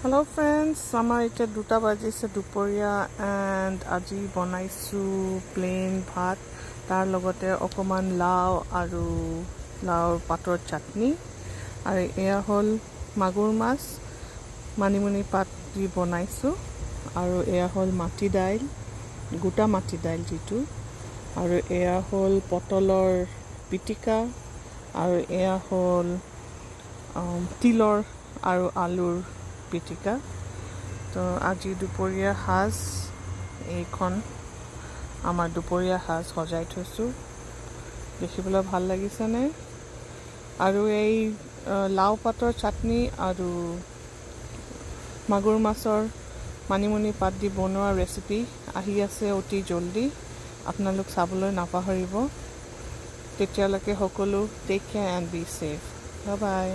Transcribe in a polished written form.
Hello friends, আমাৰ এতিয়া 2টা বাজিছে দুপৰীয়া এণ্ড আজি বনাইছোঁ প্লেইন ভাত, তাৰ লগতে অকণমান লাও আৰু লাওৰ পাতৰ চাটনি, আৰু এয়া হ'ল মাগুৰ মাছ মানিমুনি পাত দি বনাইছোঁ, আৰু এয়া হ'ল মাটি দাইল, গোটা মাটি দাইল যিটো, আৰু এয়া হ'ল পটলৰ পিটিকা, আৰু এয়া হ'ল তিলৰ আৰু আলুৰ পিটিকা। তো আজি দুপৰীয়া সাজ এইখন আমাৰ দুপৰীয়া সাজ সজাই থৈছোঁ, দেখিবলৈ ভাল লাগিছেনে? আৰু এই লাও পাতৰ চাটনি আৰু মাগুৰ মাছৰ মানিমুনি পাত দি বনোৱা ৰেচিপি আহি আছে অতি জল্দি, আপোনালোক চাবলৈ নাপাহৰিব। তেতিয়ালৈকে সকলো take care and be safe. Bye by.